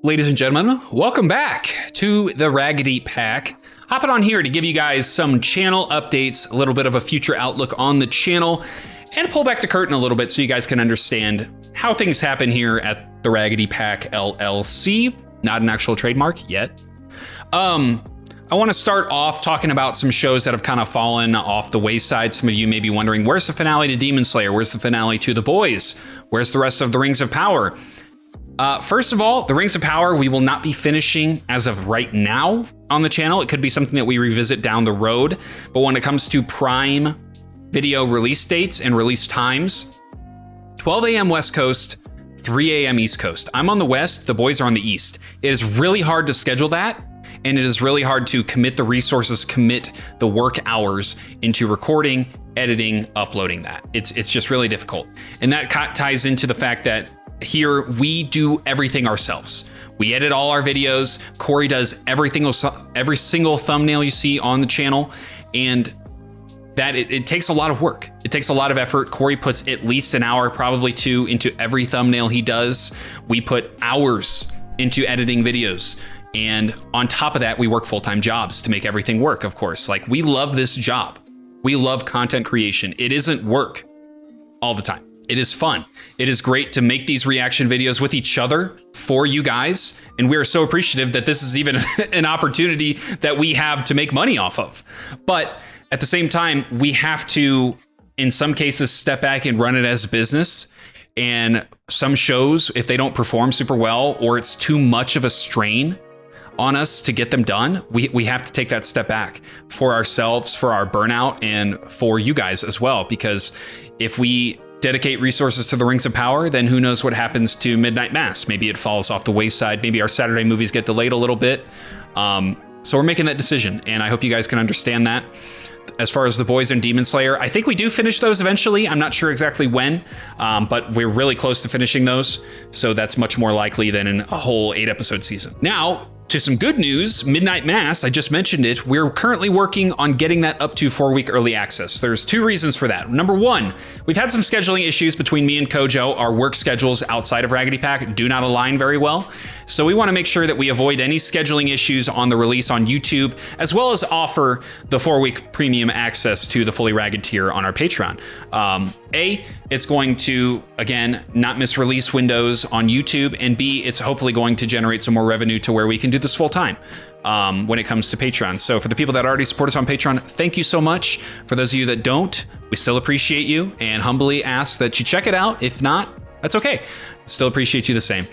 Ladies and gentlemen, welcome back to the Raggedy Pack. Hopping on here to give you guys some channel updates, a little bit of a future outlook on the channel, and pull back the curtain a little bit so you guys can understand how things happen here at the Raggedy Pack LLC. Not an actual trademark yet. I want to start off talking about some shows that have kind of fallen off the wayside. Some of you may be wondering, where's the finale to Demon Slayer? Where's the finale to The Boys? Where's the rest of the Rings of Power? First of all, the Rings of Power, we will not be finishing as of right now on the channel. It could be something that we revisit down the road. But when it comes to Prime Video release dates and release times, 12 a.m. West Coast, 3 a.m. East Coast. I'm on the West, the boys are on the East. It is really hard to schedule that. And it is really hard to commit the resources, commit the work hours into recording, editing, uploading that. It's just really difficult. And that ties into the fact that here we do everything ourselves. We edit all our videos. Corey does every single thumbnail you see on the channel. And that it takes a lot of work. It takes a lot of effort. Corey puts at least an hour, probably two, into every thumbnail he does. We put hours into editing videos. And on top of that, we work full-time jobs to make everything work, of course. Like, we love this job. We love content creation. It isn't work all the time. It is fun. It is great to make these reaction videos with each other for you guys. And we're so appreciative that this is even an opportunity that we have to make money off of. But at the same time, we have to, in some cases, step back and run it as a business. And some shows, if they don't perform super well, or it's too much of a strain on us to get them done, we have to take that step back for ourselves, for our burnout, and for you guys as well. Because if we dedicate resources to the Rings of Power, then who knows what happens to Midnight Mass. Maybe it falls off the wayside. Maybe our Saturday movies get delayed a little bit. So we're making that decision, and I hope you guys can understand that. As far as The Boys and Demon Slayer, I think we do finish those eventually. I'm not sure exactly when, but we're really close to finishing those. So that's much more likely than in a whole 8-episode season. Now, to some good news, Midnight Mass, I just mentioned it. We're currently working on getting that up to 4-week early access. There's two reasons for that. Number one, we've had some scheduling issues between me and Kojo. Our work schedules outside of Raggedy Pack do not align very well. So we want to make sure that we avoid any scheduling issues on the release on YouTube, as well as offer the 4-week premium access to the Fully Ragged tier on our Patreon. It's going to, again, not miss release windows on YouTube, and B, it's hopefully going to generate some more revenue to where we can do this full time when it comes to Patreon. So for the people that already support us on Patreon, thank you so much. For those of you that don't, we still appreciate you and humbly ask that you check it out. If not, that's okay. Still appreciate you the same.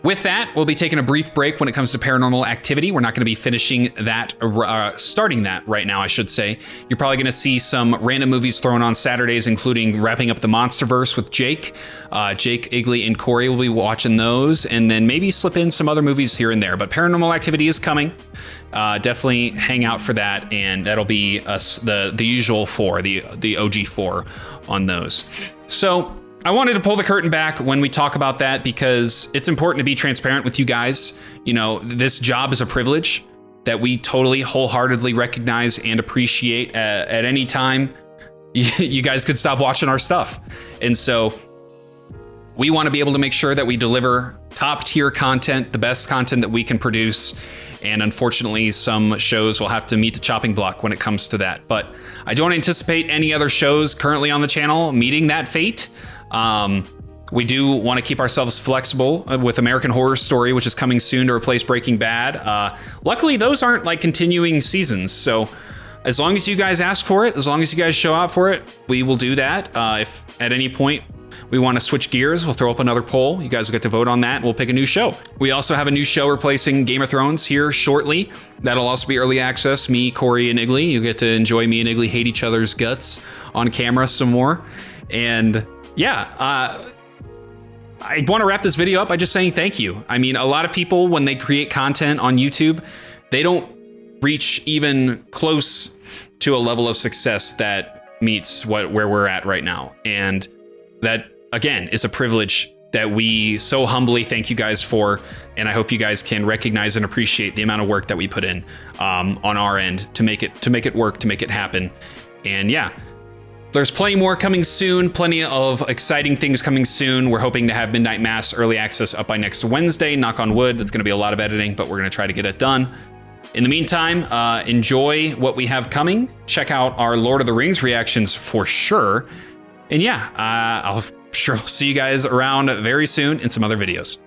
With that, we'll be taking a brief break when it comes to Paranormal Activity. We're not going to be finishing that, starting that right now, I should say. You're probably going to see some random movies thrown on Saturdays, including wrapping up the Monsterverse with Jake. Jake, Igley, and Corey will be watching those, and then maybe slip in some other movies here and there. But Paranormal Activity is coming. Definitely hang out for that, and that'll be us, the usual 4, the OG 4 on those. So I wanted to pull the curtain back when we talk about that because it's important to be transparent with you guys. You know, this job is a privilege that we totally wholeheartedly recognize and appreciate. At any time, you guys could stop watching our stuff. And so we want to be able to make sure that we deliver top tier content, the best content that we can produce. And unfortunately, some shows will have to meet the chopping block when it comes to that. But I don't anticipate any other shows currently on the channel meeting that fate. We do want to keep ourselves flexible with American Horror Story, which is coming soon to replace Breaking Bad. Luckily, those aren't like continuing seasons. So as long as you guys ask for it, as long as you guys show out for it, we will do that. If at any point we want to switch gears, we'll throw up another poll. You guys will get to vote on that, and we'll pick a new show. We also have a new show replacing Game of Thrones here shortly. That'll also be early access. Me, Corey, and Igley. You get to enjoy me and Igley hate each other's guts on camera some more. And yeah, I want to wrap this video up by just saying thank you. I mean, a lot of people, when they create content on YouTube, they don't reach even close to a level of success that meets where we're at right now. And that, again, is a privilege that we so humbly thank you guys for. And I hope you guys can recognize and appreciate the amount of work that we put in on our end to make it work, to make it happen. And yeah, there's plenty more coming soon, plenty of exciting things coming soon. We're hoping to have Midnight Mass early access up by next Wednesday. Knock on wood. That's going to be a lot of editing, but we're going to try to get it done. In the meantime, enjoy what we have coming. Check out our Lord of the Rings reactions for sure. And yeah, I'll sure see you guys around very soon in some other videos.